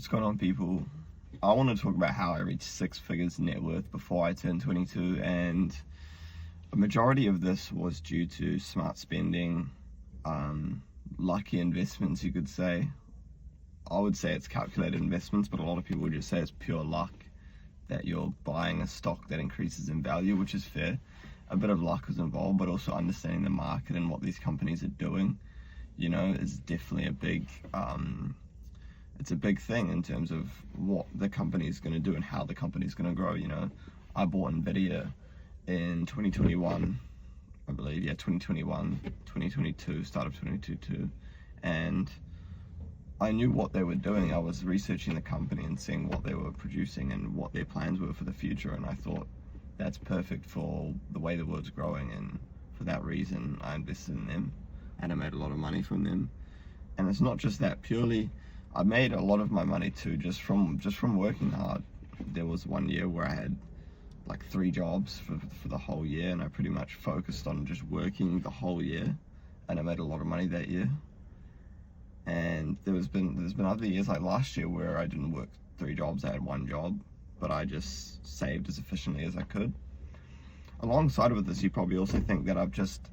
What's going on, people? I want to talk about how I reached 6 figures net worth before I turned 22, and a majority of this was due to smart spending, lucky investments, you could say. I would say it's calculated investments, but a lot of people would just say it's pure luck, that you're buying a stock that increases in value, which is fair. A bit of luck is involved, but also understanding the market and what these companies are doing, is definitely a big it's a big thing in terms of what the company is going to do and how the company is going to grow. I bought Nvidia in 2021, I believe, 2021, 2022, start of 2022, and I knew what they were doing. I was researching the company and seeing what they were producing and what their plans were for the future, and I thought that's perfect for the way the world's growing, and for that reason I invested in them, and I made a lot of money from them. And it's not just that, purely I made a lot of my money too just from working hard. There was one year where I had like 3 jobs for the whole year, and I pretty much focused on just working the whole year, and I made a lot of money that year. And there's been other years, like last year, where I didn't work 3 jobs, I had 1 job, but I just saved as efficiently as I could. Alongside with this, you probably also think that I've just,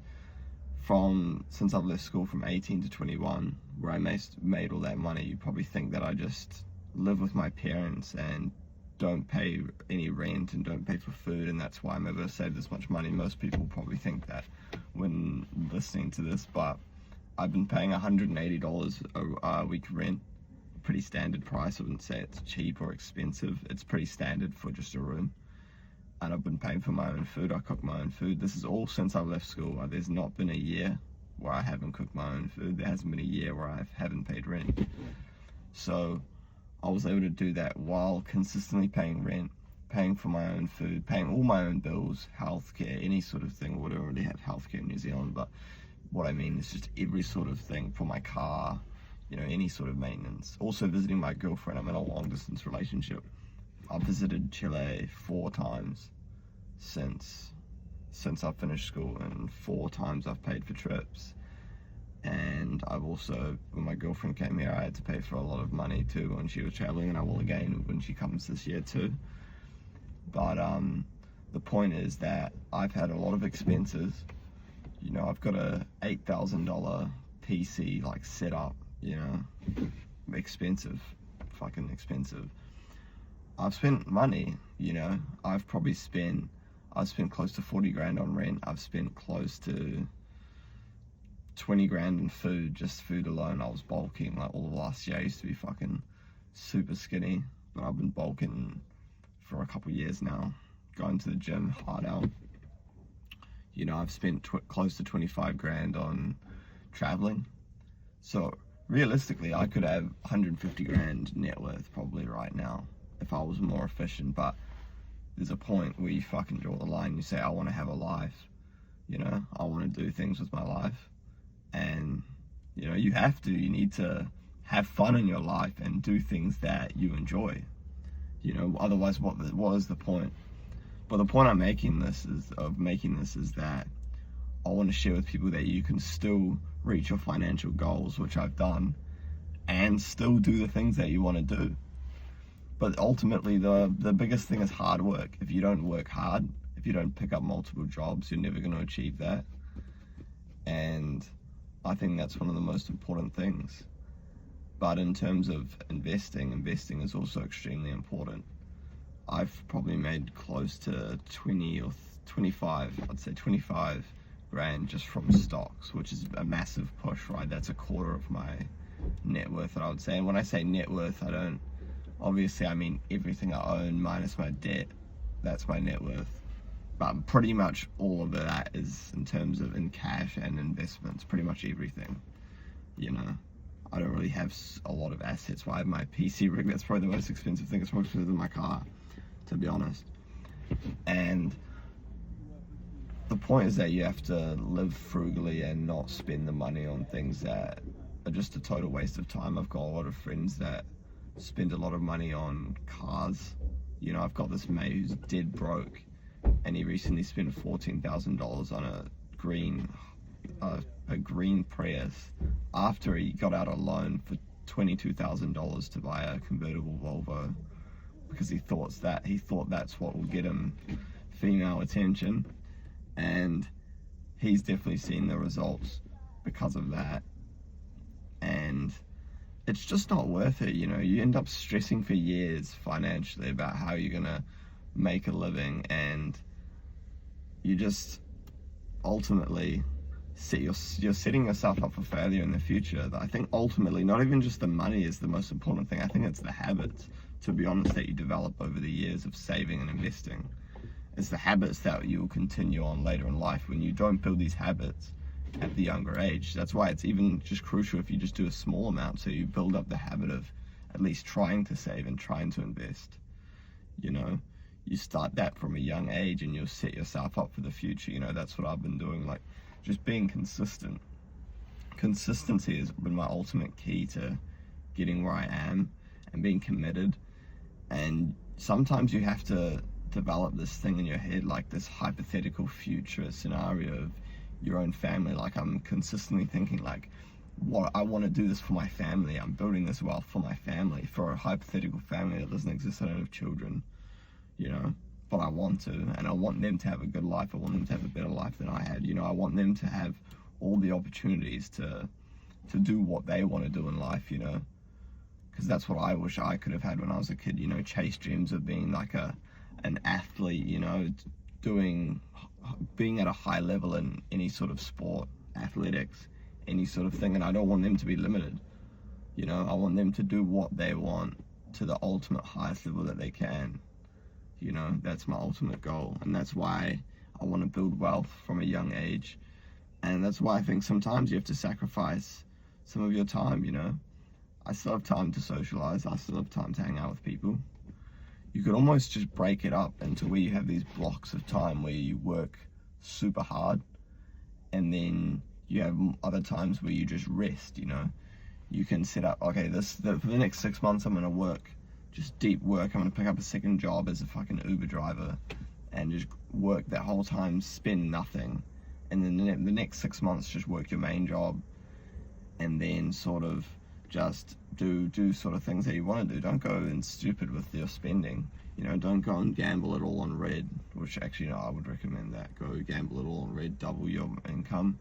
since I've left school from 18 to 21, where I made all that money, you probably think that I just live with my parents and don't pay any rent and don't pay for food, and that's why I'm able to save this much money. Most people probably think that when listening to this, but I've been paying $180 a week rent, pretty standard price. I wouldn't say it's cheap or expensive, it's pretty standard for just a room. And I've been paying for my own food. I cook my own food. This is all since I left school. There's not been a year where I haven't cooked my own food. There hasn't been a year where I haven't paid rent. So I was able to do that while consistently paying rent, paying for my own food, paying all my own bills, healthcare, any sort of thing. We don't really have healthcare in New Zealand, but what I mean is just every sort of thing for my car, any sort of maintenance. Also visiting my girlfriend. I'm in a long distance relationship. I've visited Chile 4 times since I finished school, and 4 times I've paid for trips. And I've also, when my girlfriend came here, I had to pay for a lot of money too when she was traveling, and I will again when she comes this year too. But the point is that I've had a lot of expenses. I've got a $8,000 PC like set up, expensive, fucking expensive. I've spent money, I've spent close to 40 grand on rent. I've spent close to 20 grand in food, just food alone. I was bulking like all of last year. I used to be fucking super skinny, but I've been bulking for a couple years now, going to the gym hard out. I've spent close to 25 grand on traveling. So realistically, I could have 150 grand net worth probably right now if I was more efficient, but there's a point where you fucking draw the line. You say, I want to have a life, I want to do things with my life, and you need to have fun in your life and do things that you enjoy, otherwise what is the point? But the point I'm making this is that I want to share with people that you can still reach your financial goals, which I've done, and still do the things that you want to do. But ultimately, the biggest thing is hard work. If you don't work hard, if you don't pick up multiple jobs, you're never going to achieve that. And I think that's one of the most important things. But in terms of investing is also extremely important. I've probably made close to 20 or 25, I'd say 25 grand just from stocks, which is a massive push, right? That's a quarter of my net worth, that I would say. And when I say net worth, obviously I mean everything I own minus my debt. That's my net worth. But pretty much all of that is in cash and investments, pretty much everything. I don't really have a lot of assets. Well, I have my PC rig, that's probably the most expensive thing. It's more expensive than my car, to be honest. And the point is that you have to live frugally and not spend the money on things that are just a total waste of time. I've got a lot of friends that spend a lot of money on cars. I've got this mate who's dead broke, and he recently spent $14,000 on a green Prius after he got out a loan for $22,000 to buy a convertible Volvo because he thought that's what will get him female attention, and he's definitely seen the results because of that. And it's just not worth it, you know. You end up stressing for years financially about how you're gonna make a living, and you just ultimately you're setting yourself up for failure in the future. I think ultimately not even just the money is the most important thing. I think it's the habits, to be honest, that you develop over the years of saving and investing. It's the habits that you will continue on later in life when you don't build these habits at the younger age. That's why it's even just crucial if you just do a small amount, so you build up the habit of at least trying to save and trying to invest. You know, you start that from a young age and you'll set yourself up for the future. You know, that's what I've been doing, like just being consistent. Consistency has been my ultimate key to getting where I am and being committed. And sometimes you have to develop this thing in your head, like this hypothetical future scenario of your own family. Like I'm consistently thinking like, what I want to do this for my family. I'm building this wealth for my family, for a hypothetical family that doesn't exist. I don't have children, you know, but I want to, and I want them to have a good life. I want them to have a better life than I had. You know, I want them to have all the opportunities to do what they want to do in life, you know, because that's what I wish I could have had when I was a kid, you know, chase dreams of being like an athlete, you know, being at a high level in any sort of sport, athletics, any sort of thing. And I don't want them to be limited, you know. I want them to do what they want to the ultimate highest level that they can. You know, that's my ultimate goal, and that's why I want to build wealth from a young age. And that's why I think sometimes you have to sacrifice some of your time, you know. I still have time to socialize, I still have time to hang out with people. You could almost just break it up into where you have these blocks of time where you work super hard, and then you have other times where you just rest, you know. You can set up, okay, for the next 6 months I'm gonna work, just deep work. I'm gonna pick up a second job as a fucking Uber driver and just work that whole time, spend nothing. And then the next 6 months just work your main job, and then sort of just do sort of things that you want to do. Don't go in stupid with your spending, you know. Don't go and gamble it all on red, which actually, no, I would recommend that. Go gamble it all on red, double your income.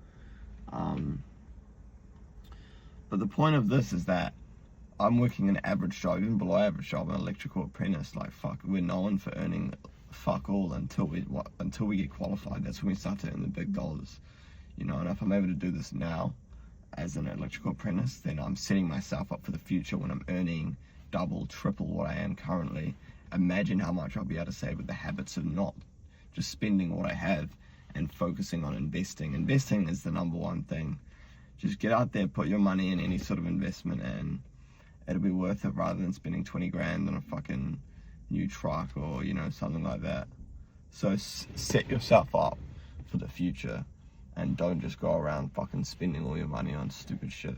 But the point of this is that I'm working an average job, even below average job, an electrical apprentice. Like, fuck, we're known for earning fuck all until we get qualified. That's when we start to earn the big dollars, you know. And if I'm able to do this now as an electrical apprentice, then I'm setting myself up for the future when I'm earning double, triple what I am currently. Imagine how much I'll be able to save with the habits of not just spending what I have and focusing on investing. Investing is the number one thing. Just get out there, put your money in any sort of investment, and it'll be worth it, rather than spending 20 grand on a fucking new truck or, you know, something like that. So set yourself up for the future, and don't just go around fucking spending all your money on stupid shit.